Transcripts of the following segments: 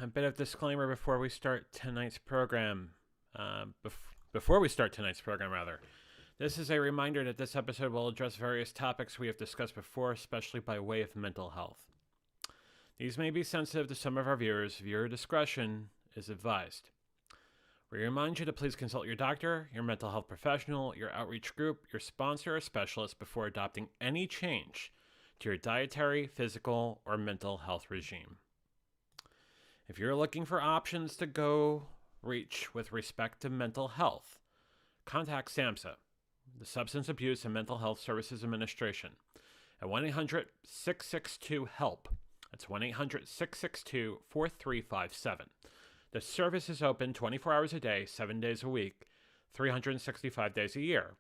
a bit of disclaimer before we start tonight's program. Before we start tonight's program, rather. This is a reminder that this episode will address various topics we have discussed before, especially by way of mental health. These may be sensitive to some of our viewers. Viewer discretion is advised. We remind you to please consult your doctor, your mental health professional, your outreach group, your sponsor, or specialist before adopting any change to your dietary, physical, or mental health regime. If you're looking for options to go reach with respect to mental health, contact SAMHSA, the Substance Abuse and Mental Health Services Administration, at 1-800-662-HELP. That's 1-800-662-4357. The service is open 24 hours a day, 7 days a week, 365 days a year,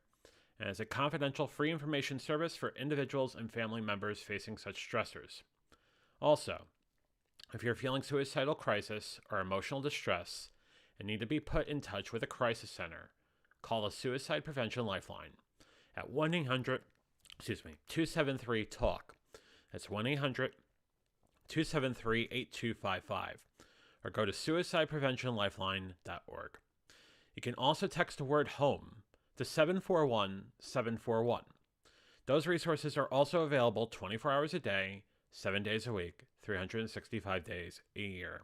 and is a confidential free information service for individuals and family members facing such stressors. Also, if you're feeling suicidal crisis or emotional distress and need to be put in touch with a crisis center, call the Suicide Prevention Lifeline at 1-800-273-TALK. That's 1-800-273-8255. Or go to suicidepreventionlifeline.org. You can also text the word HOME to 741-741. Those resources are also available 24 hours a day, 7 days a week, 365 days a year.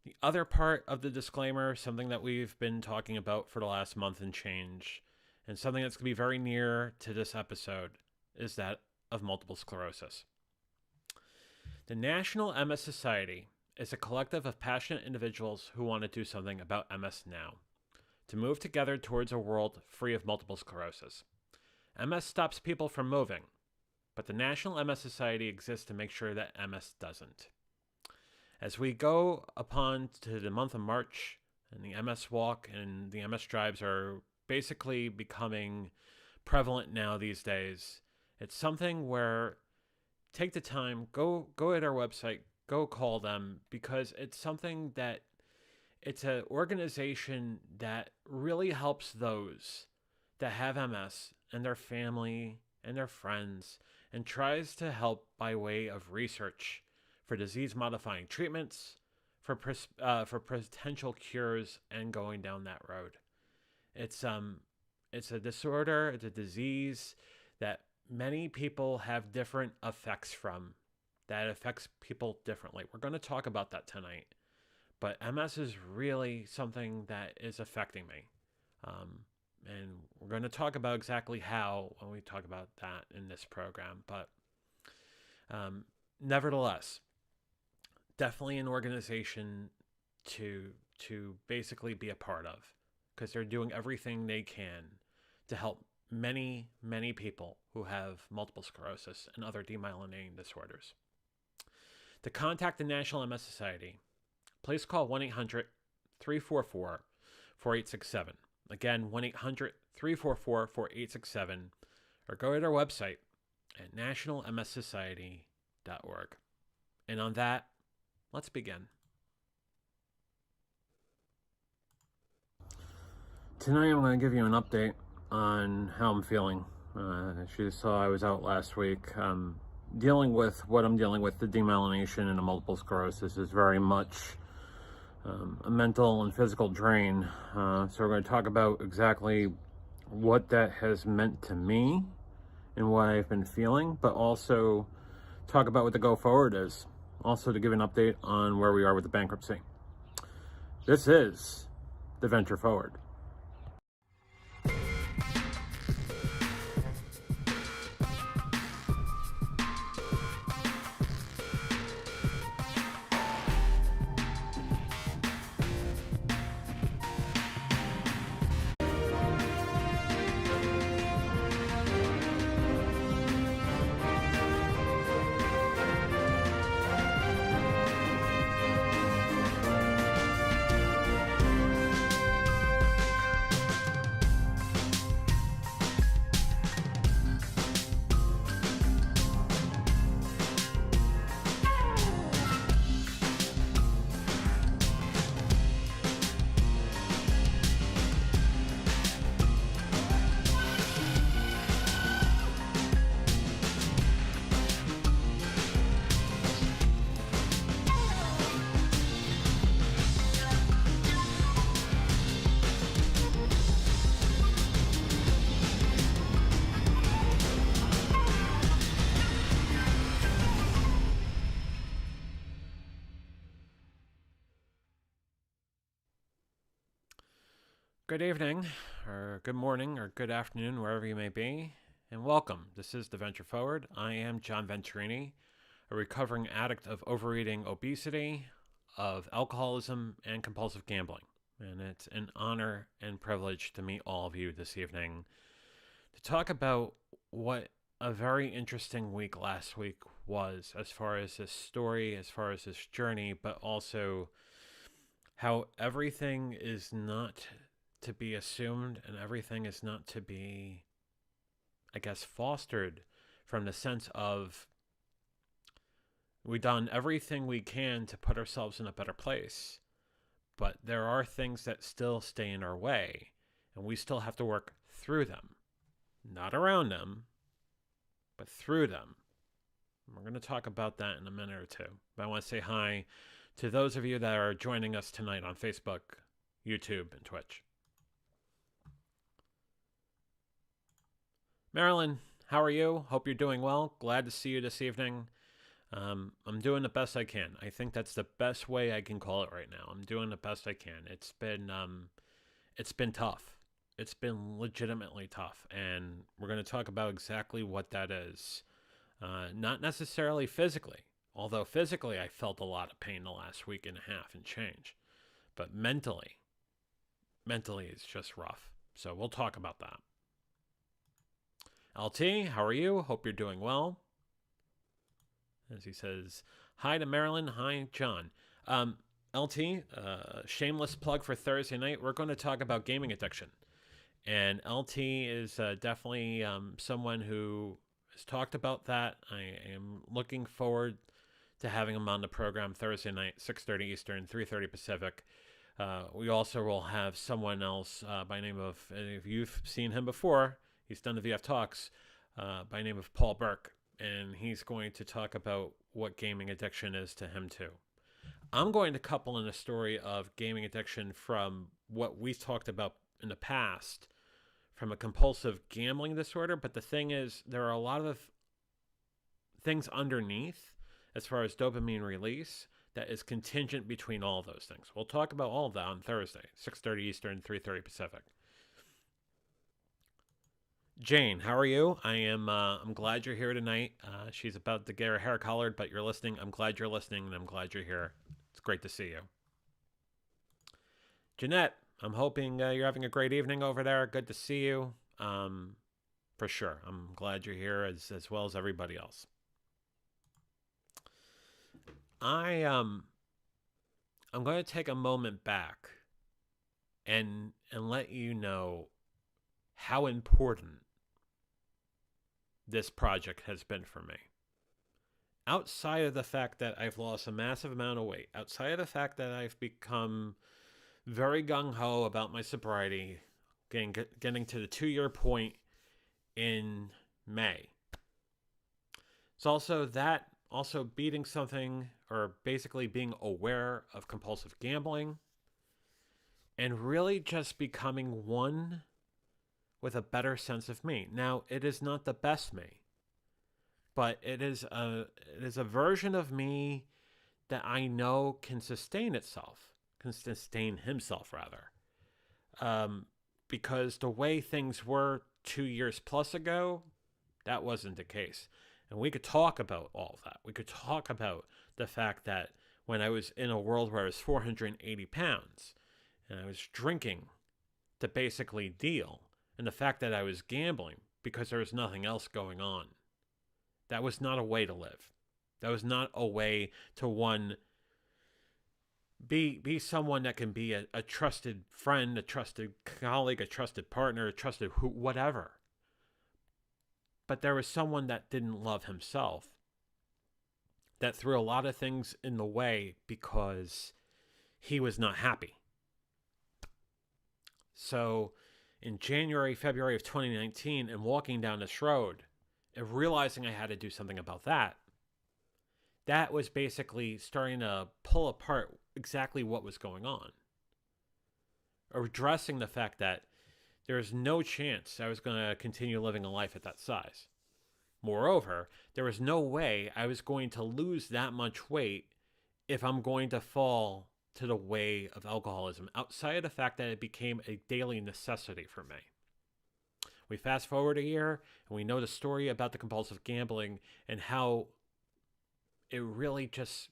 The other part of the disclaimer, something that we've been talking about for the last month and change, and something that's going to be very near to this episode, is that of multiple sclerosis. The National MS Society is a collective of passionate individuals who want to do something about MS now, to move together towards a world free of multiple sclerosis. MS stops people from moving, but the National MS Society exists to make sure that MS doesn't. As we go upon to the month of March, and the MS Walk and the MS Drives are basically becoming prevalent now these days, it's something where take the time, go at our website, go call them, because it's something that it's an organization that really helps those that have MS and their family and their friends, and tries to help by way of research for disease-modifying treatments, for potential cures, and going down that road. It's a disorder, it's a disease that many people have different effects from, that affects people differently. We're going to talk about that tonight, but MS is really something that is affecting me. And we're going to talk about exactly how when we talk about that in this program. But nevertheless, definitely an organization to basically be a part of, because they're doing everything they can to help many, many people who have multiple sclerosis and other demyelinating disorders. To contact the National MS Society, please call 1-800-344-4867. Again, 1-800-344-4867, or go to their website at nationalmssociety.org. And on that, let's begin. Tonight I'm going to give you an update on how I'm feeling. As you saw, I was out last week. Dealing with what I'm dealing with, the demyelination and the multiple sclerosis, is very much a mental and physical drain. So we're going to talk about exactly what that has meant to me and what I've been feeling, but also talk about what the go forward is. Also to give an update on where we are with the bankruptcy. This is the Venture Forward. Good evening, or good morning, or good afternoon, wherever you may be, and welcome. This is The Venture Forward. I am John Venturini, a recovering addict of overeating, obesity, of alcoholism, and compulsive gambling. And it's an honor and privilege to meet all of you this evening to talk about what a very interesting week last week was, as far as this story, as far as this journey, but also how everything is not to be assumed and everything is not to be, I guess, fostered from the sense of we've done everything we can to put ourselves in a better place, but there are things that still stay in our way, and we still have to work through them, not around them, but through them. We're going to talk about that in a minute or two, but I want to say hi to those of you that are joining us tonight on Facebook, YouTube, and Twitch. Marilyn, how are you? Hope you're doing well. Glad to see you this evening. I'm doing the best I can. I think that's the best way I can call it right now. I'm doing the best I can. It's been tough. It's been legitimately tough, and we're going to talk about exactly what that is. Not necessarily physically, although physically I felt a lot of pain the last week and a half and change, but mentally it's just rough. So we'll talk about that. LT, how are you? Hope you're doing well. As he says, hi to Marilyn, hi John. LT, shameless plug for Thursday night. We're going to talk about gaming addiction. And LT is definitely someone who has talked about that. I am looking forward to having him on the program Thursday night, 6:30 Eastern, 3:30 Pacific. We also will have someone else by name of, if you've seen him before, he's done the VF Talks, by name of Paul Burke, and he's going to talk about what gaming addiction is to him too. I'm going to couple in a story of gaming addiction from what we've talked about in the past, from a compulsive gambling disorder, but the thing is, there are a lot of things underneath as far as dopamine release that is contingent between all of those things. We'll talk about all of that on Thursday, 6:30 Eastern, 3:30 Pacific. Jane, how are you? I'm glad you're here tonight. She's about to get her hair colored, but you're listening. I'm glad you're listening, and I'm glad you're here. It's great to see you. Jeanette, I'm hoping you're having a great evening over there. Good to see you. For sure. I'm glad you're here as well as everybody else. I'm going to take a moment back and let you know how important this project has been for me. Outside of the fact that I've lost a massive amount of weight, outside of the fact that I've become very gung-ho about my sobriety, getting to the 2-year point in May. It's also beating something, or basically being aware of compulsive gambling, and really just becoming one with a better sense of me. Now, it is not the best me, but it is a version of me that I know can sustain himself rather. Because the way things were 2 years plus ago, that wasn't the case. And we could talk about all of that. We could talk about the fact that when I was in a world where I was 480 pounds and I was drinking to basically deal, and the fact that I was gambling because there was nothing else going on, that was not a way to live. That was not a way to, be someone that can be a trusted friend, a trusted colleague, a trusted partner, a trusted whatever. But there was someone that didn't love himself, that threw a lot of things in the way because he was not happy. So in January, February of 2019, and walking down this road and realizing I had to do something about that, that was basically starting to pull apart exactly what was going on. Or addressing the fact that there was no chance I was going to continue living a life at that size. Moreover, there was no way I was going to lose that much weight if I'm going to fall to the way of alcoholism outside of the fact that it became a daily necessity for me. We fast forward a year and we know the story about the compulsive gambling and how it really just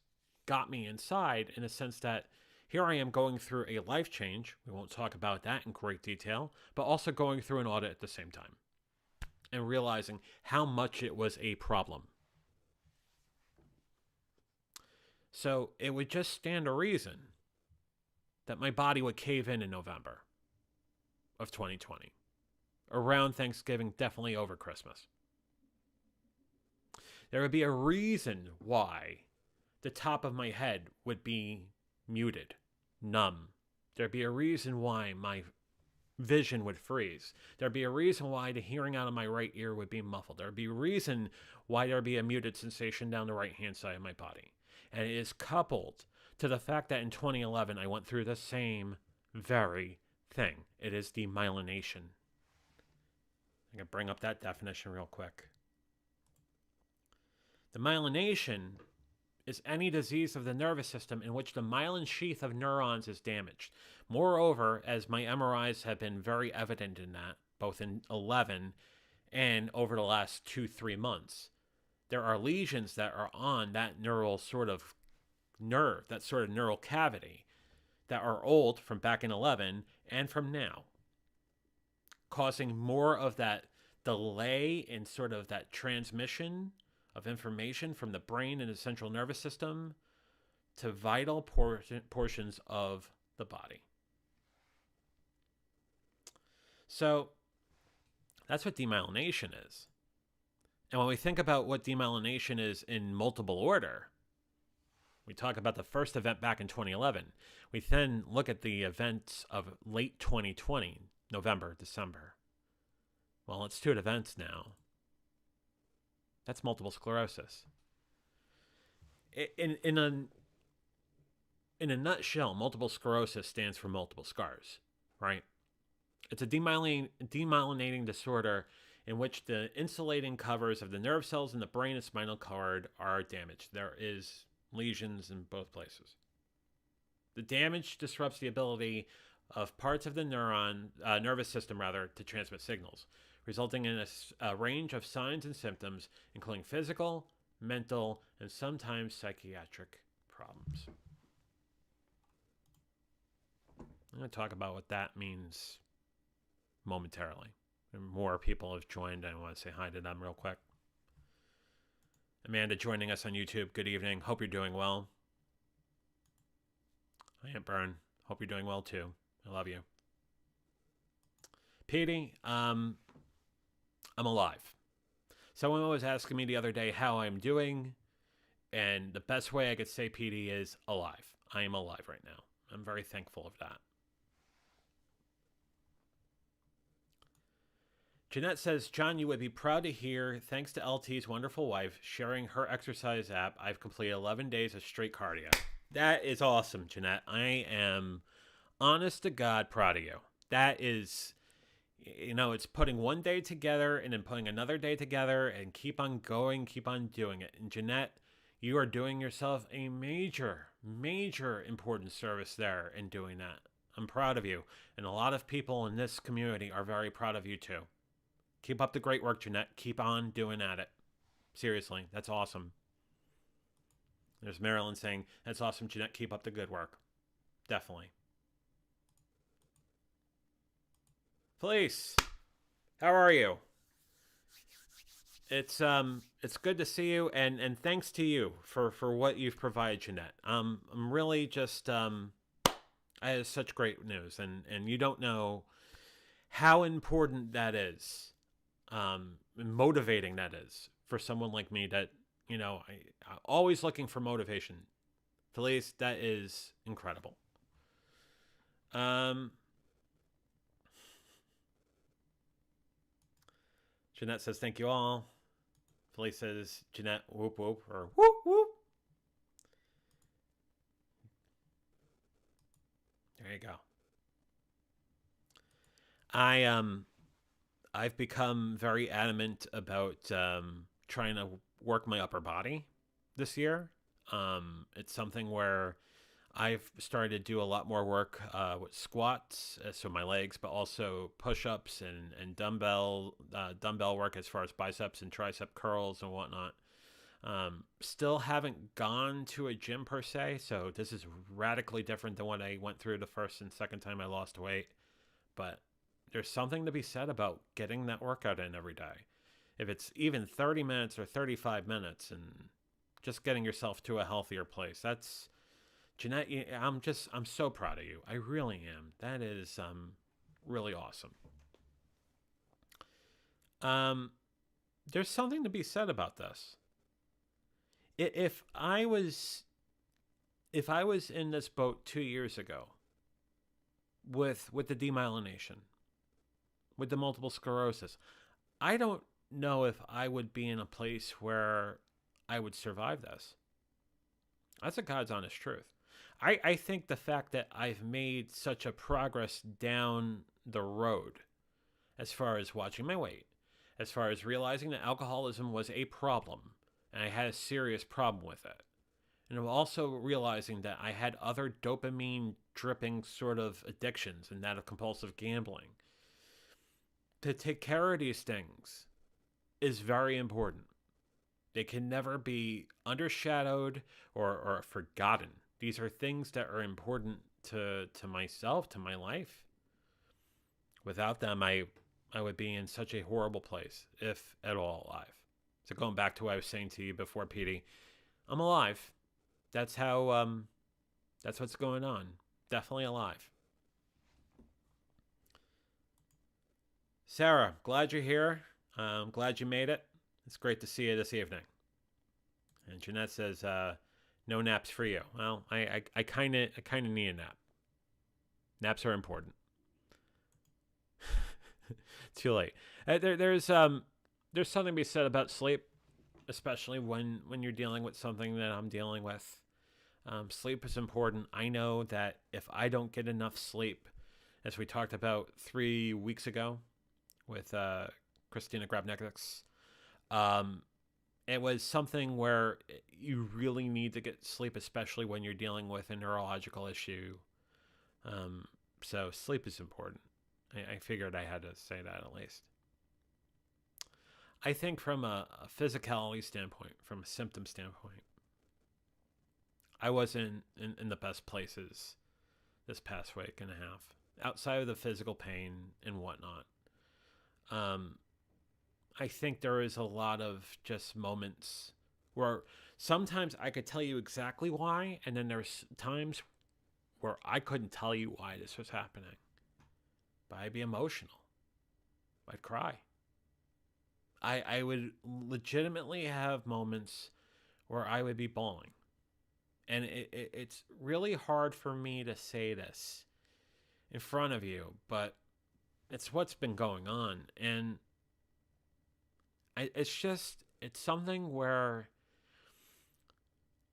got me inside, in a sense that here I am going through a life change. We won't talk about that in great detail, but also going through an audit at the same time and realizing how much it was a problem. So it would just stand to reason that my body would cave in November of 2020, around Thanksgiving, definitely over Christmas. There would be a reason why the top of my head would be muted, numb. There'd be a reason why my vision would freeze. There'd be a reason why the hearing out of my right ear would be muffled. There'd be a reason why there'd be a muted sensation down the right-hand side of my body. And it is coupled to the fact that in 2011, I went through the same very thing. It is demyelination. I'm going to bring up that definition real quick. Demyelination is any disease of the nervous system in which the myelin sheath of neurons is damaged. Moreover, as my MRIs have been very evident in that, both in 11 and over the last 2-3 months, there are lesions that are on that neural sort of nerve, that sort of neural cavity, that are old from back in 11 and from now, causing more of that delay in sort of that transmission of information from the brain and the central nervous system to vital portions of the body. So that's what demyelination is. And when we think about what demyelination is in multiple order, we talk about the first event back in 2011. We then look at the events of late 2020, November, December. Well, it's 2 events now. That's multiple sclerosis. In a nutshell, multiple sclerosis stands for multiple scars, right? It's a demyelinating disorder in which the insulating covers of the nerve cells in the brain and spinal cord are damaged. There is lesions in both places. The damage disrupts the ability of parts of the nervous system to transmit signals, resulting in a range of signs and symptoms, including physical, mental, and sometimes psychiatric problems. I'm going to talk about what that means momentarily. And more people have joined. I want to say hi to them real quick. Amanda joining us on YouTube. Good evening. Hope you're doing well. Hi, Aunt Byrne. Hope you're doing well too. I love you. Petey, I'm alive. Someone was asking me the other day how I'm doing, and the best way I could say, Petey, is alive. I am alive right now. I'm very thankful of that. Jeanette says, John, you would be proud to hear, thanks to LT's wonderful wife sharing her exercise app, I've completed 11 days of straight cardio. That is awesome, Jeanette. I am honest to God proud of you. That is, it's putting one day together and then putting another day together and keep on going, keep on doing it. And Jeanette, you are doing yourself a major, major important service there in doing that. I'm proud of you. And a lot of people in this community are very proud of you too. Keep up the great work, Jeanette. Keep on doing at it. Seriously, that's awesome. There's Marilyn saying, that's awesome, Jeanette. Keep up the good work. Definitely. Felice, how are you? It's good to see you, and thanks to you for what you've provided, Jeanette. I'm really just I have such great news, and you don't know how important that is, motivating that is for someone like me that, I'm always looking for motivation. Felice, that is incredible. Jeanette says, thank you all. Felice says, Jeanette, whoop whoop, or whoop whoop. There you go. I've become very adamant about trying to work my upper body this year. It's something where I've started to do a lot more work with squats, so my legs, but also push-ups and dumbbell work as far as biceps and tricep curls and whatnot. Still haven't gone to a gym per se, so this is radically different than what I went through the first and second time I lost weight. But there's something to be said about getting that workout in every day. If it's even 30 minutes or 35 minutes and just getting yourself to a healthier place, that's Jeanette, I'm so proud of you. I really am. That is really awesome. Um, there's something to be said about this. If I was in this boat 2 years ago with the demyelination, with the multiple sclerosis, I don't know if I would be in a place where I would survive this. That's a God's honest truth. I think the fact that I've made such a progress down the road as far as watching my weight, as far as realizing that alcoholism was a problem, and I had a serious problem with it. And I'm also realizing that I had other dopamine dripping sort of addictions, and that of compulsive gambling. To take care of these things is very important. They can never be undershadowed or forgotten. These are things that are important to myself, to my life. Without them, I would be in such a horrible place, if at all alive. So going back to what I was saying to you before, Petey, I'm alive. That's how, that's what's going on. Definitely alive. Sarah, glad you're here. I'm glad you made it. It's great to see you this evening. And Jeanette says, no naps for you. Well, I kind of need a nap. Naps are important. Too late. There's something to be said about sleep, especially when you're dealing with something that I'm dealing with. Sleep is important. I know that if I don't get enough sleep, as we talked about 3 weeks ago with Christina Grabnikas, it was something where you really need to get sleep, especially when you're dealing with a neurological issue. So sleep is important. I figured I had to say that at least. I think from a physicality standpoint, from a symptom standpoint, I wasn't in the best places this past week and a half, outside of the physical pain and whatnot. I think there is a lot of just moments where sometimes I could tell you exactly why, and then there's times where I couldn't tell you why this was happening. But I'd be emotional. I'd cry. I would legitimately have moments where I would be bawling. And it's really hard for me to say this in front of you, but it's what's been going on. And it's something where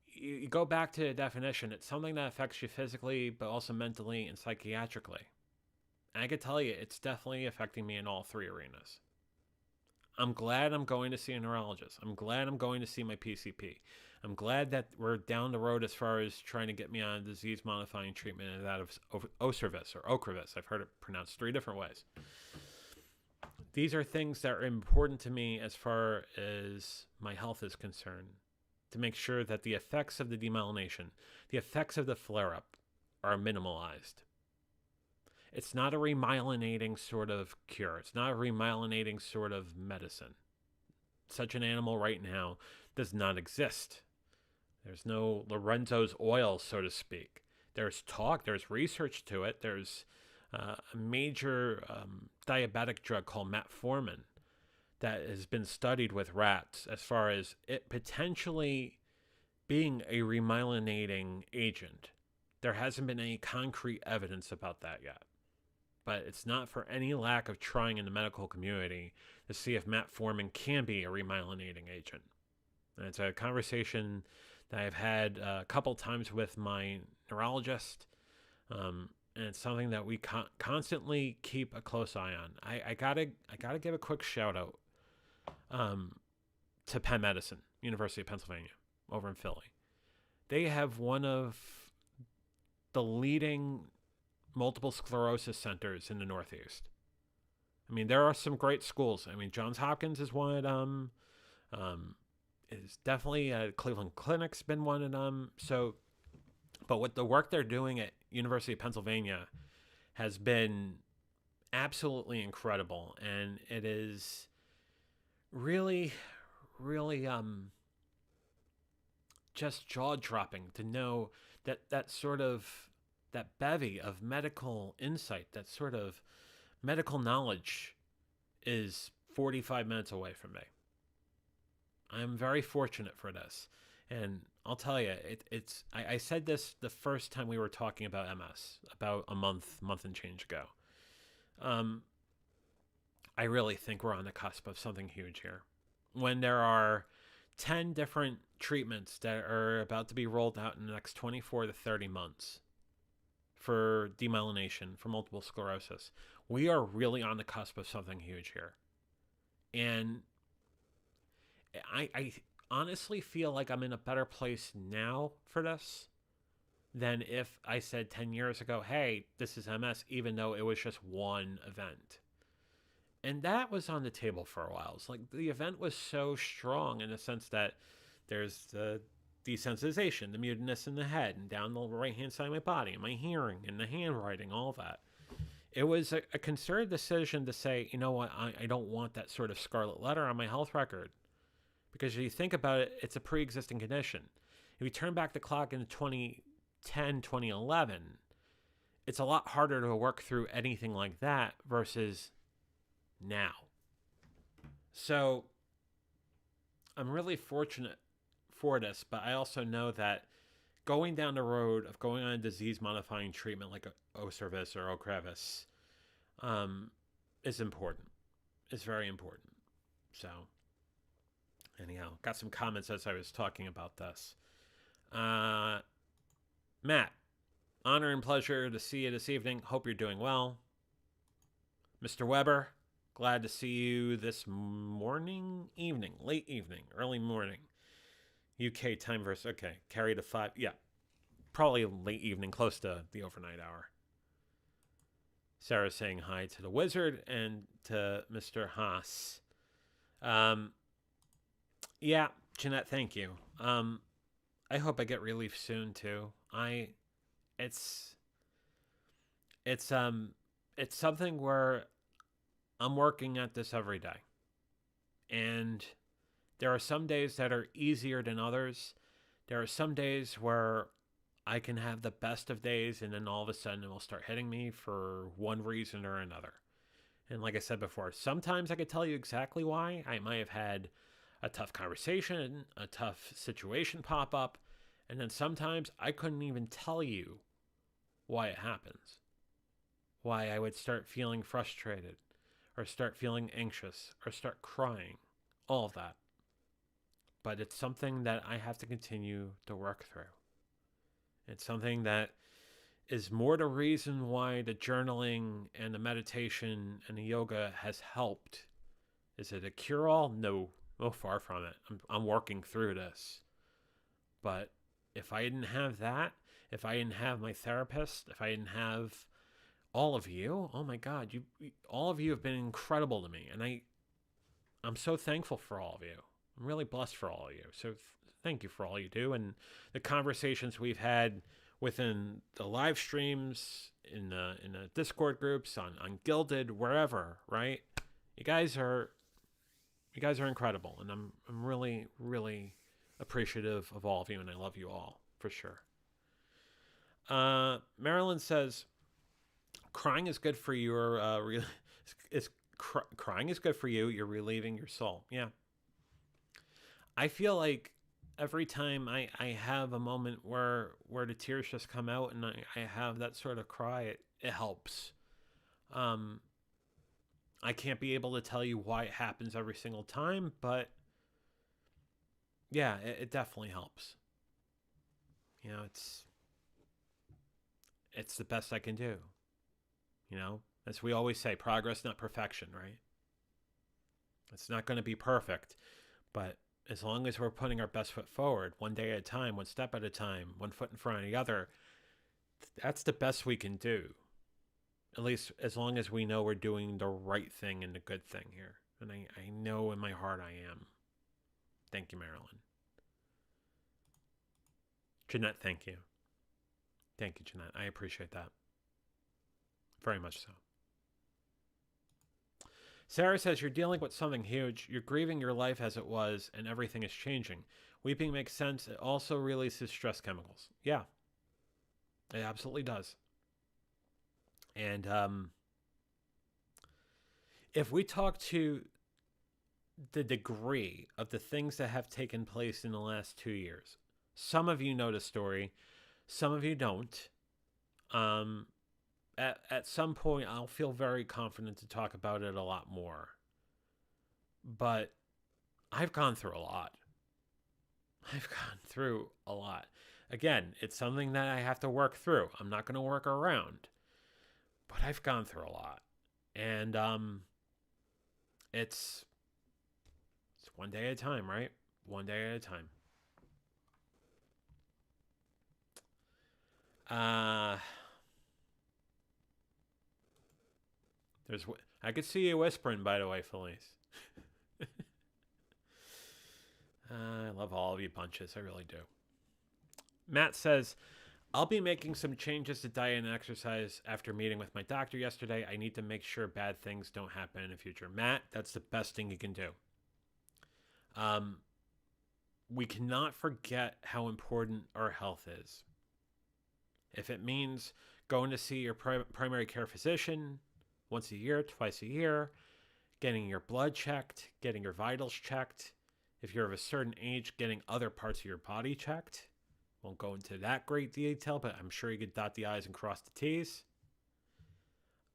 you go back to the definition. It's something that affects you physically, but also mentally and psychiatrically. And I can tell you, it's definitely affecting me in all three arenas. I'm glad I'm going to see a neurologist. I'm glad I'm going to see my PCP. I'm glad that we're down the road as far as trying to get me on a disease-modifying treatment and that of Ocrevus or Ocrevus. I've heard it pronounced 3 different ways. These are things that are important to me as far as my health is concerned, to make sure that the effects of the demyelination, the effects of the flare-up are minimalized. It's not a remyelinating sort of cure. It's not a remyelinating sort of medicine. Such an animal right now does not exist. There's no Lorenzo's oil, so to speak. There's talk, there's research to it. There's a major diabetic drug called metformin that has been studied with rats as far as it potentially being a remyelinating agent. There hasn't been any concrete evidence about that yet. But it's not for any lack of trying in the medical community to see if metformin can be a remyelinating agent. And it's a conversation that I've had a couple times with my neurologist, and it's something that we constantly keep a close eye on. I gotta give a quick shout out to Penn Medicine, University of Pennsylvania, over in Philly. They have one of the leading multiple sclerosis centers in the Northeast. I mean, there are some great schools. I mean, Johns Hopkins is one of them. Is definitely Cleveland Clinic's been one of them. So, but with the work they're doing at University of Pennsylvania has been absolutely incredible, and it is really, really just jaw dropping to know that that bevy of medical insight, that sort of medical knowledge, is 45 minutes away from me. I'm very fortunate for this. And I'll tell you, I said this the first time we were talking about MS, about a month and change ago. I really think we're on the cusp of something huge here. When there are 10 different treatments that are about to be rolled out in the next 24 to 30 months for demyelination, for multiple sclerosis, we are really on the cusp of something huge here. And I honestly feel like I'm in a better place now for this than if I said 10 years ago, hey, this is MS, even though it was just one event. And that was on the table for a while. It's like the event was so strong in the sense that there's the desensitization, the mutinous in the head and down the right-hand side of my body, and my hearing and the handwriting, all that. It was a concerted decision to say, you know what, I don't want that sort of scarlet letter on my health record. Because if you think about it, it's a pre-existing condition. If you turn back the clock in 2010, 2011, it's a lot harder to work through anything like that versus now. So I'm really fortunate for this, but I also know that going down the road of going on a disease-modifying treatment like Ocrevus or Ocrevus is important. It's very important. So anyhow, got some comments as I was talking about this. Matt, honor and pleasure to see you this evening. Hope you're doing well. Mr. Weber, glad to see you this evening, late evening, early morning. UK time versus, okay, carry to 5. Yeah, probably late evening, close to the overnight hour. Sarah saying hi to the wizard and to Mr. Haas. Yeah, Jeanette, thank you. I hope I get relief soon too. It's something where I'm working at this every day. And there are some days that are easier than others. There are some days where I can have the best of days, and then all of a sudden it will start hitting me for one reason or another. And like I said before, sometimes I could tell you exactly why. I might have had a tough conversation, a tough situation pop up, and then sometimes I couldn't even tell you why it happens. Why I would start feeling frustrated, or start feeling anxious, or start crying. All of that. But it's something that I have to continue to work through. It's something that is more the reason why the journaling and the meditation and the yoga has helped. Is it a cure-all? No, far from it. I'm working through this. But if I didn't have that, if I didn't have my therapist, if I didn't have all of you, oh my God, all of you have been incredible to me. And I'm so thankful for all of you. I'm really blessed for all of you. So thank you for all you do. And the conversations we've had within the live streams, in the Discord groups, on Gilded, wherever, right? You guys are incredible. And I'm really, really appreciative of all of you. And I love you all, for sure. Marilyn says, crying is good for your, crying is good for you. You're relieving your soul. Yeah. I feel like every time I have a moment where the tears just come out and I have that sort of cry, it helps. I can't be able to tell you why it happens every single time, but yeah, it definitely helps. You know, it's the best I can do. You know, as we always say, progress, not perfection, right? It's not going to be perfect, but as long as we're putting our best foot forward, one day at a time, one step at a time, one foot in front of the other, that's the best we can do. At least as long as we know we're doing the right thing and the good thing here. And I know in my heart I am. Thank you, Marilyn. Jeanette, thank you. Thank you, Jeanette. I appreciate that. Very much so. Sarah says, you're dealing with something huge. You're grieving your life as it was, and everything is changing. Weeping makes sense. It also releases stress chemicals. Yeah, it absolutely does. And if we talk to the degree of the things that have taken place in the last 2 years, some of you know the story, some of you don't. At some point, I'll feel very confident to talk about it a lot more. But I've gone through a lot. I've gone through a lot. Again, it's something that I have to work through. I'm not going to work around. But I've gone through a lot. And it's one day at a time, right? One day at a time. I could see you whispering, by the way, Felice. I love all of you bunches. I really do. Matt says, I'll be making some changes to diet and exercise after meeting with my doctor yesterday. I need to make sure bad things don't happen in the future. Matt, that's the best thing you can do. We cannot forget how important our health is. If it means going to see your primary care physician once a year, twice a year, getting your blood checked, getting your vitals checked, if you're of a certain age, getting other parts of your body checked. Won't go into that great detail, but I'm sure you could dot the I's and cross the T's.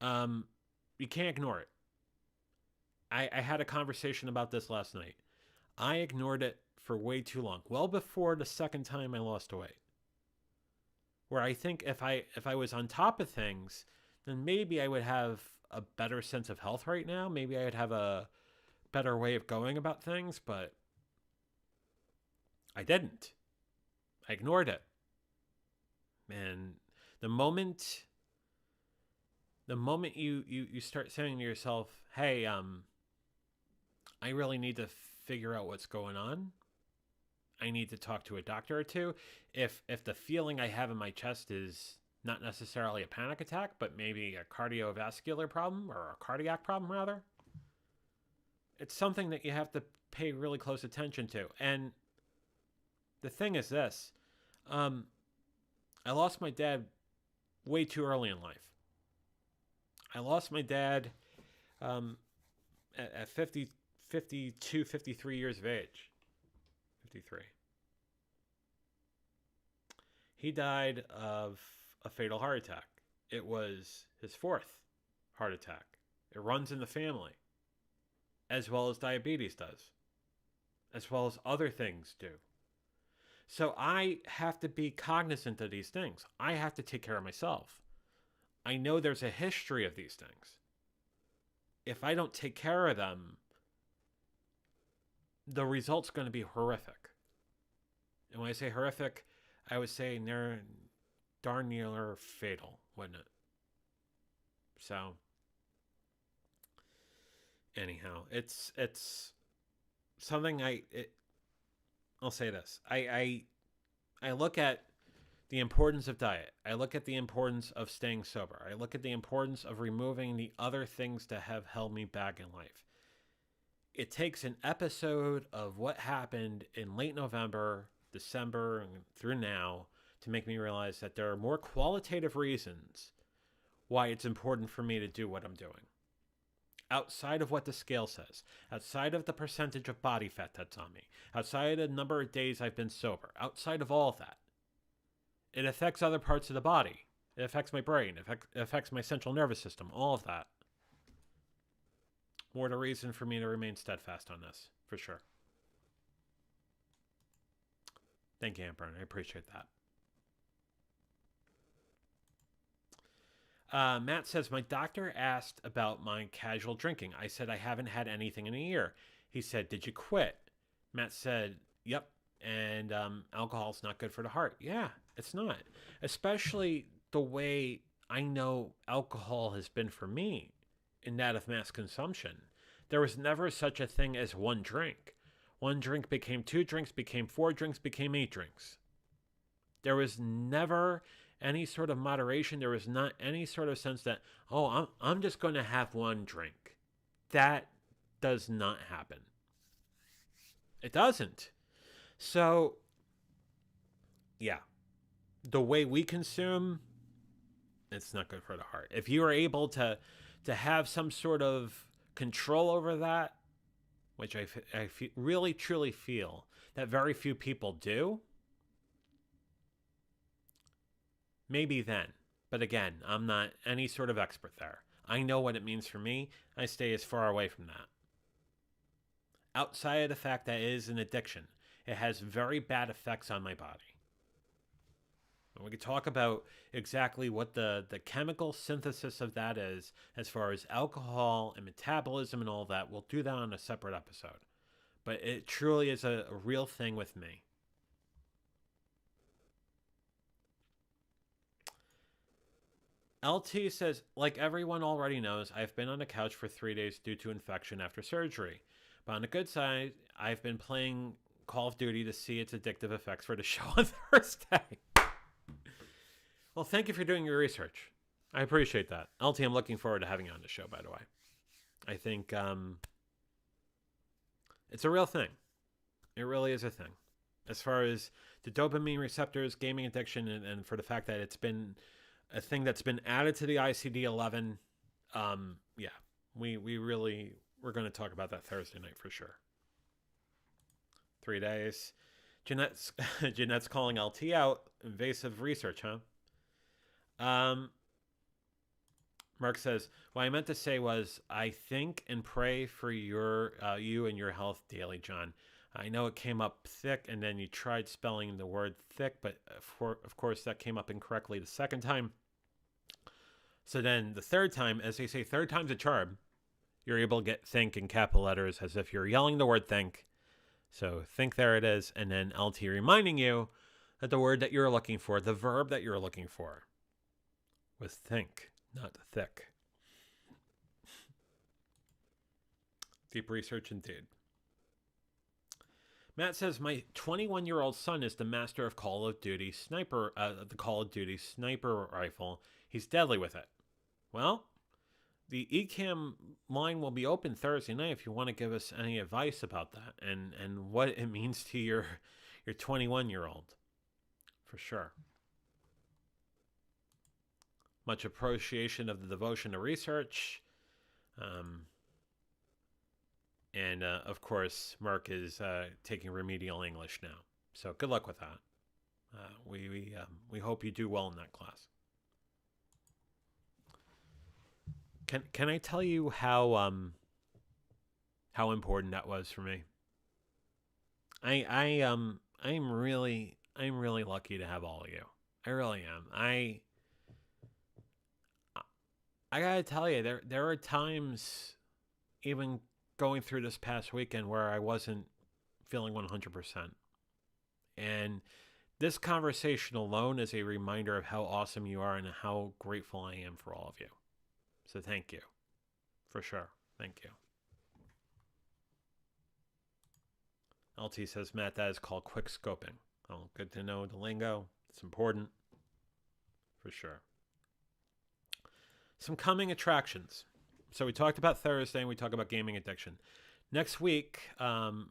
You can't ignore it. I had a conversation about this last night. I ignored it for way too long, well before the second time I lost weight. Where I think if I was on top of things, then maybe I would have a better sense of health right now. Maybe I would have a better way of going about things, but I didn't. I ignored it. And the moment you start saying to yourself, hey, I really need to figure out what's going on. I need to talk to a doctor or two. If the feeling I have in my chest is not necessarily a panic attack, but maybe a cardiovascular problem or a cardiac problem rather, it's something that you have to pay really close attention to. And the thing is this, I lost my dad way too early in life. I lost my dad at 52, 53 years of age. 53. He died of a fatal heart attack. It was his fourth heart attack. It runs in the family, as well as diabetes does, as well as other things do. So I have to be cognizant of these things. I have to take care of myself. I know there's a history of these things. If I don't take care of them, the result's going to be horrific. And when I say horrific, I would say they're darn near fatal, wouldn't it? So, anyhow, it's something I'll say this. I look at the importance of diet. I look at the importance of staying sober. I look at the importance of removing the other things that have held me back in life. It takes an episode of what happened in late November, December, and through now to make me realize that there are more qualitative reasons why it's important for me to do what I'm doing. Outside of what the scale says, outside of the percentage of body fat that's on me, outside of the number of days I've been sober, outside of all of that, it affects other parts of the body. It affects my brain. It affects my central nervous system, all of that. More the reason for me to remain steadfast on this, for sure. Thank you, Amber. I appreciate that. Matt says, my doctor asked about my casual drinking. I said I haven't had anything in a year. He said, did you quit? Matt said, yep. And alcohol's not good for the heart. Yeah, it's not. Especially the way I know alcohol has been for me in that of mass consumption. There was never such a thing as one drink. One drink became 2 drinks, became 4 drinks, became 8 drinks. There was never any sort of moderation. There was not any sort of sense that, oh, I'm just going to have one drink. That does not happen. It doesn't. So, yeah, the way we consume, it's not good for the heart. If you are able to have some sort of control over that, which I really truly feel that very few people do, maybe then. But again, I'm not any sort of expert there. I know what it means for me. I stay as far away from that. Outside of the fact that it is an addiction, it has very bad effects on my body. And we could talk about exactly what the chemical synthesis of that is as far as alcohol and metabolism and all that. We'll do that on a separate episode. But it truly is a real thing with me. LT says, like everyone already knows, I've been on the couch for 3 days due to infection after surgery. But on the good side, I've been playing Call of Duty to see its addictive effects for the show on Thursday. Well, thank you for doing your research. I appreciate that. LT, I'm looking forward to having you on the show, by the way. I think it's a real thing. It really is a thing. As far as the dopamine receptors, gaming addiction, and for the fact that it's been a thing that's been added to the ICD-11, yeah, we're going to talk about that Thursday night for sure. 3 days. Jeanette's calling LT out. Invasive research, huh? Mark says, what I meant to say was, I think and pray for you and your health daily, John. I know it came up thick, and then you tried spelling the word thick, but of course that came up incorrectly the second time. So then the third time, as they say, third time's a charm, you're able to get think in capital letters as if you're yelling the word think. So think, there it is, and then LT reminding you that the word that you're looking for, the verb that you're looking for, was think, not thick. Deep research indeed. Matt says, my 21-year-old son is the master of Call of Duty sniper, the Call of Duty sniper rifle. He's deadly with it. Well, the eCam line will be open Thursday night if you want to give us any advice about that and what it means to your 21-year-old. For sure. Much appreciation of the devotion to research. And of course, Mark is taking remedial English now. So good luck with that. We hope you do well in that class. Can I tell you how important that was for me? I'm really lucky to have all of you. I really am. I gotta tell you, there are times, even going through this past weekend, where I wasn't feeling 100%. And this conversation alone is a reminder of how awesome you are and how grateful I am for all of you. So thank you. For sure. Thank you. LT says, Matt, that is called quick scoping. Oh, good to know the lingo. It's important. For sure. Some coming attractions. So we talked about Thursday and we talked about gaming addiction. Next week, I'm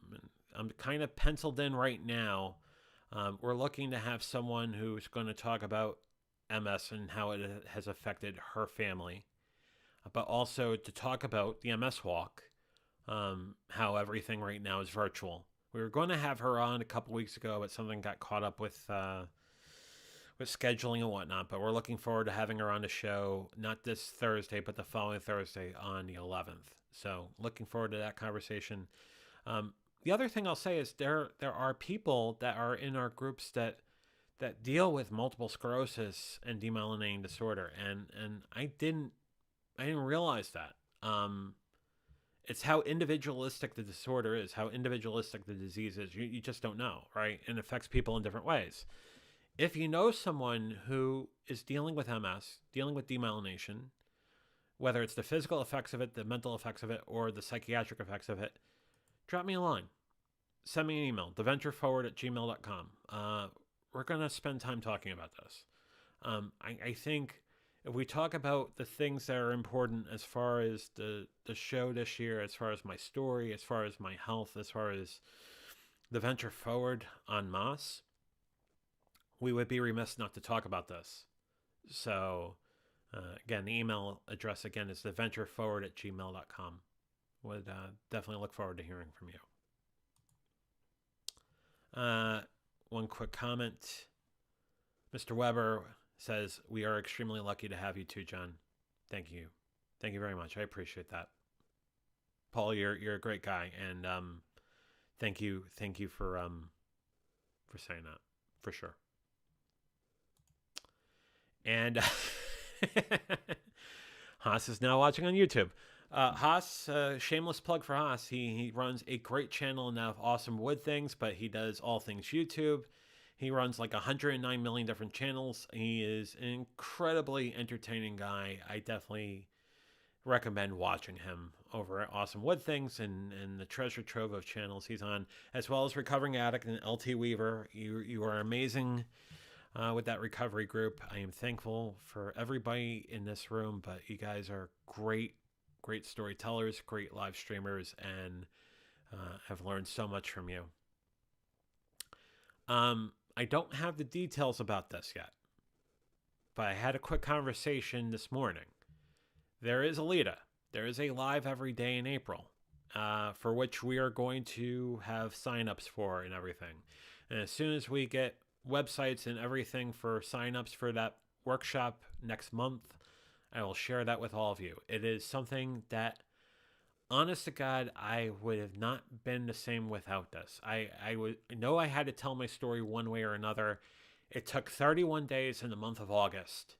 kind of penciled in right now. We're looking to have someone who's going to talk about MS and how it has affected her family, but also to talk about the MS walk, how everything right now is virtual. We were going to have her on a couple weeks ago, but something got caught up with scheduling and whatnot. But we're looking forward to having her on the show, not this Thursday, but the following Thursday on the 11th. So looking forward to that conversation. The other thing I'll say is there are people that are in our groups that deal with multiple sclerosis and demyelinating disorder, and I didn't realize that. It's how individualistic the disorder is, how individualistic the disease is. You just don't know, right? And it affects people in different ways. If you know someone who is dealing with MS, dealing with demyelination, whether it's the physical effects of it, the mental effects of it, or the psychiatric effects of it, drop me a line. Send me an email, theventureforward@gmail.com. We're going to spend time talking about this. I think if we talk about the things that are important as far as the show this year, as far as my story, as far as my health, as far as the venture forward en masse, we would be remiss not to talk about this. So, again, the email address again is theventureforward@gmail.com. Would definitely look forward to hearing from you. One quick comment. Mr. Weber says, we are extremely lucky to have you too, John. Thank you. Thank you very much. I appreciate that. Paul, you're a great guy, and thank you for saying that, for sure. And Haas is now watching on YouTube. Haas, shameless plug for Haas. He runs a great channel now of awesome wood things, but he does all things YouTube. He runs like 109 million different channels. He is an incredibly entertaining guy. I definitely recommend watching him over at Awesome Wood Things and the treasure trove of channels he's on, as well as Recovering Addict and LT Weaver. You are amazing with that recovery group. I am thankful for everybody in this room, but you guys are great storytellers, great live streamers, and have learned so much from you. I don't have the details about this yet, but I had a quick conversation this morning. There is a LIDA. There is a live every day in April, for which we are going to have signups for and everything. And as soon as we get websites and everything for signups for that workshop next month, I will share that with all of you. It is something that, honest to God, I would have not been the same without this. I know I had to tell my story one way or another. It took 31 days in the month of August,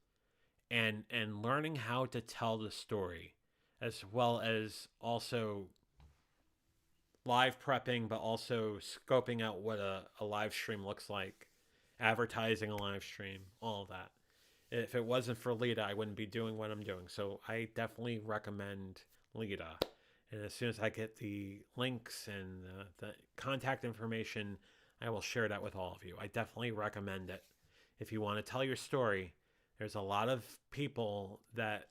and learning how to tell the story, as well as also live prepping, but also scoping out what a live stream looks like, advertising a live stream, all of that. If it wasn't for Lita, I wouldn't be doing what I'm doing. So I definitely recommend Lita. And as soon as I get the links and the contact information, I will share that with all of you. I definitely recommend it. If you want to tell your story, there's a lot of people that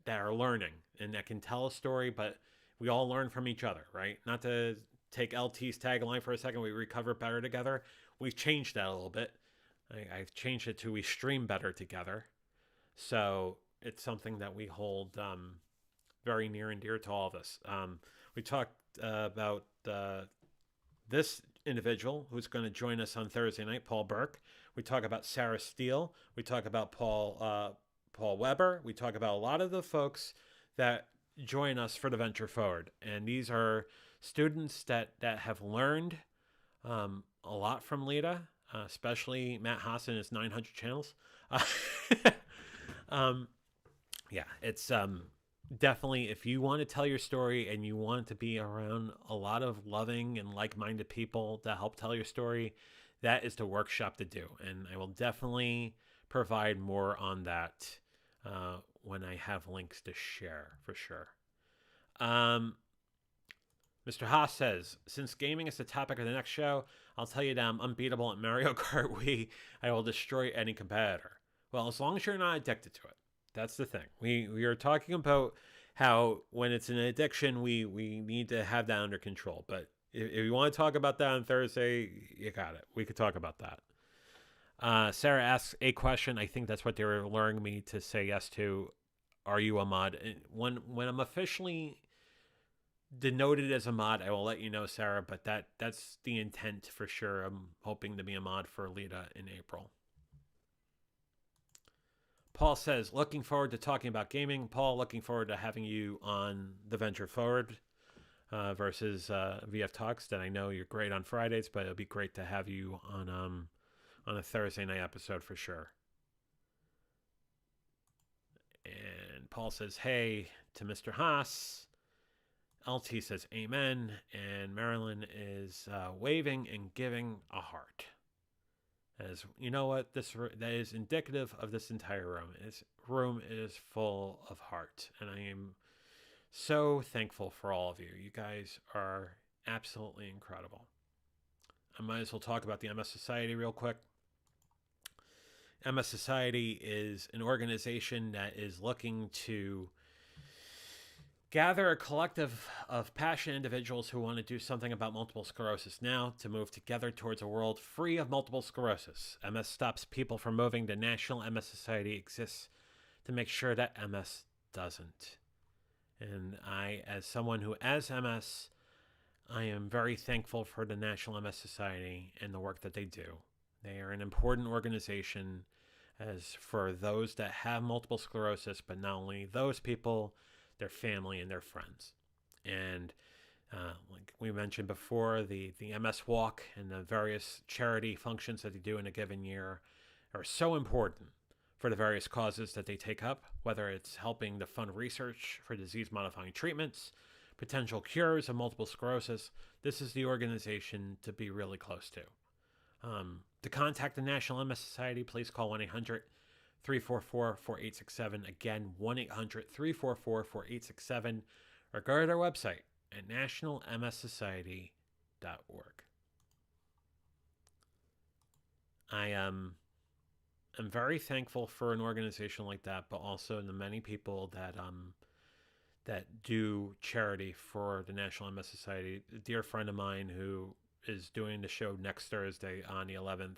are learning and that can tell a story, but we all learn from each other, right? Not to take LT's tagline for a second, we recover better together. We've changed that a little bit. I've changed it to we stream better together. So it's something that we hold very near and dear to all of us. We talked about this individual who's going to join us on Thursday night, Paul Burke. We talk about Sarah Steele. We talk about Paul Weber. We talk about a lot of the folks that join us for the Venture Forward. And these are students that have learned a lot from Lita, especially Matt Haas and his 900 channels. Yeah, it's definitely, if you want to tell your story and you want to be around a lot of loving and like-minded people to help tell your story, that is the workshop to do. And I will definitely provide more on that when I have links to share, for sure. Mr. Haas says, since gaming is the topic of the next show, I'll tell you that I'm unbeatable at Mario Kart Wii. I will destroy any competitor. Well, as long as you're not addicted to it. That's the thing. We are talking about how when it's an addiction, we need to have that under control. But if you want to talk about that on Thursday, you got it. We could talk about that. Sarah asks a question. I think that's what they were luring me to say yes to. Are you a mod? When I'm officially denoted as a mod, I will let you know, Sarah. But that's the intent for sure. I'm hoping to be a mod for Lita in April. Paul says, looking forward to talking about gaming. Paul, looking forward to having you on the Venture Forward versus VF Talks. That I know you're great on Fridays, but it'll be great to have you on a Thursday night episode for sure. And Paul says, hey to Mr. Haas. LT says, amen. And Marilyn is waving and giving a heart. As you know what, that is indicative of this entire room. This room is full of heart, and I am so thankful for all of you. You guys are absolutely incredible. I might as well talk about the MS Society real quick. MS Society is an organization that is looking to gather a collective of passionate individuals who want to do something about multiple sclerosis now to move together towards a world free of multiple sclerosis. MS Stops People from Moving. The National MS Society exists to make sure that MS doesn't. And I, as someone who has MS, I am very thankful for the National MS Society and the work that they do. They are an important organization as for those that have multiple sclerosis, but not only those people, their family and their friends. And like we mentioned before, the MS Walk and the various charity functions that they do in a given year are so important for the various causes that they take up, whether it's helping to fund research for disease-modifying treatments, potential cures of multiple sclerosis. This is the organization to be really close to. To contact the National MS Society, please call 1-800-344-4867. Again, 1-800-344-4867. Or go to their website at nationalmssociety.org. I am very thankful for an organization like that, but also the many people that do charity for the National MS Society. A dear friend of mine who is doing the show next Thursday on the 11th.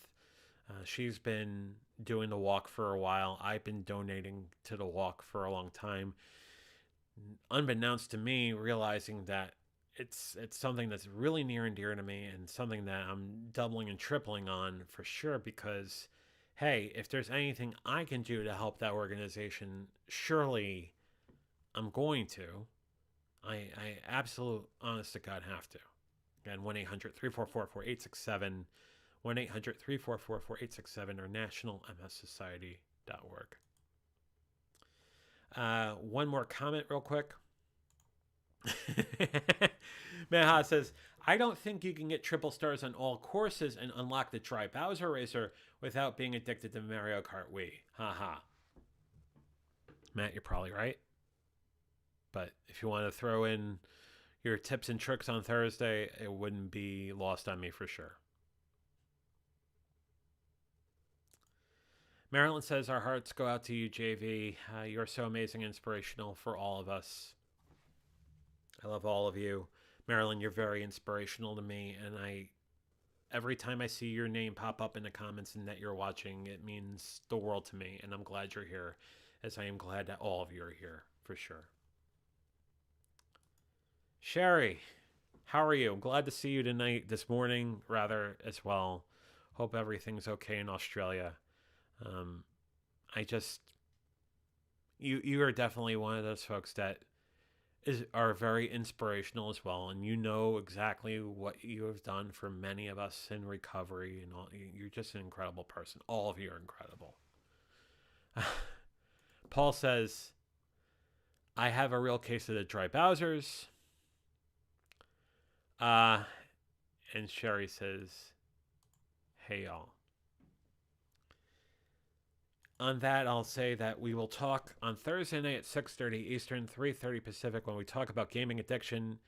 She's been doing the walk for a while. I've been donating to the walk for a long time. Unbeknownst to me, realizing that it's something that's really near and dear to me and something that I'm doubling and tripling on for sure because, hey, if there's anything I can do to help that organization, surely I'm going to. I absolute, honest to God, have to. Again, 1-800-344-4867, 1-800-344-4867, or nationalmssociety.org. One more comment real quick. Meha says, I don't think you can get triple stars on all courses and unlock the Dry Bowser Racer without being addicted to Mario Kart Wii. Haha. Matt, you're probably right. But if you want to throw in your tips and tricks on Thursday, it wouldn't be lost on me for sure. Marilyn says, our hearts go out to you, JV. You're so amazing and inspirational for all of us. I love all of you. Marilyn, you're very inspirational to me, and every time I see your name pop up in the comments and that you're watching, it means the world to me, and I'm glad you're here, as I am glad that all of you are here, for sure. Sherry, how are you? I'm glad to see you this morning, rather, as well. Hope everything's okay in Australia. You are definitely one of those folks that are very inspirational as well, and you know exactly what you have done for many of us in recovery, and all. You're just an incredible person. All of you are incredible. Paul says, I have a real case of the dry Bowsers. And Sherry says, hey y'all. On that, I'll say that we will talk on Thursday night at 6:30 Eastern, 3:30 Pacific, when we talk about gaming addiction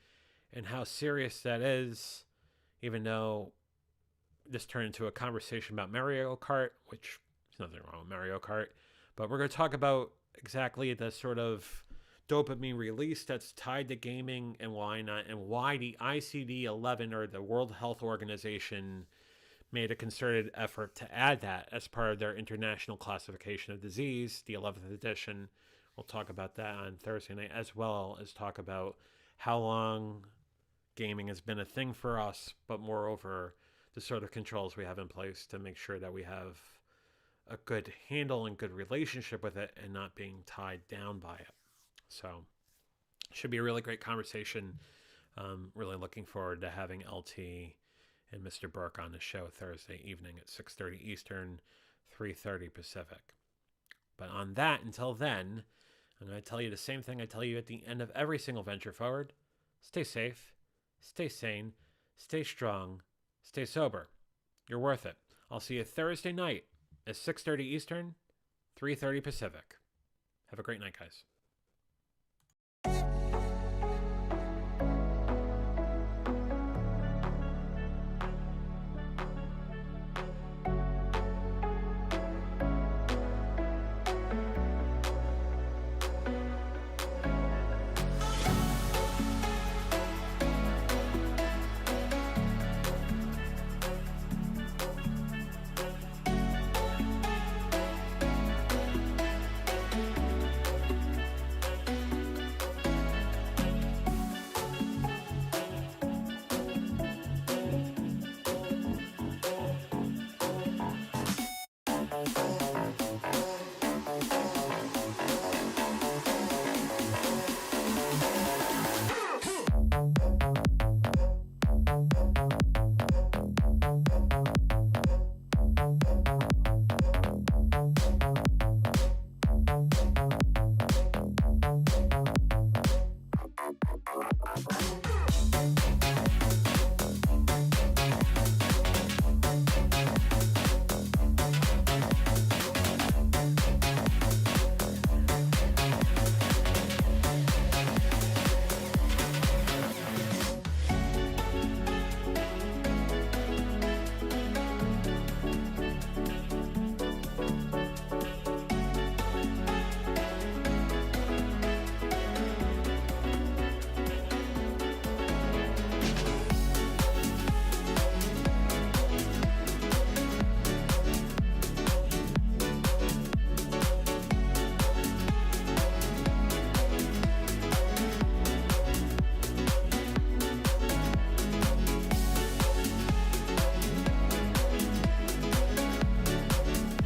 and how serious that is, even though this turned into a conversation about Mario Kart, which there's nothing wrong with Mario Kart, but we're going to talk about exactly the sort of dopamine release that's tied to gaming and why not, and why the ICD-11, or the World Health Organization, made a concerted effort to add that as part of their International Classification of Disease, the 11th edition. We'll talk about that on Thursday night, as well as talk about how long gaming has been a thing for us, but moreover, the sort of controls we have in place to make sure that we have a good handle and good relationship with it and not being tied down by it. So, should be a really great conversation. Really looking forward to having LT and Mr. Burke on the show Thursday evening at 6:30 Eastern, 3:30 Pacific. But on that, until then, I'm going to tell you the same thing I tell you at the end of every single venture forward. Stay safe, stay sane, stay strong, stay sober. You're worth it. I'll see you Thursday night at 6:30 Eastern, 3:30 Pacific. Have a great night, guys.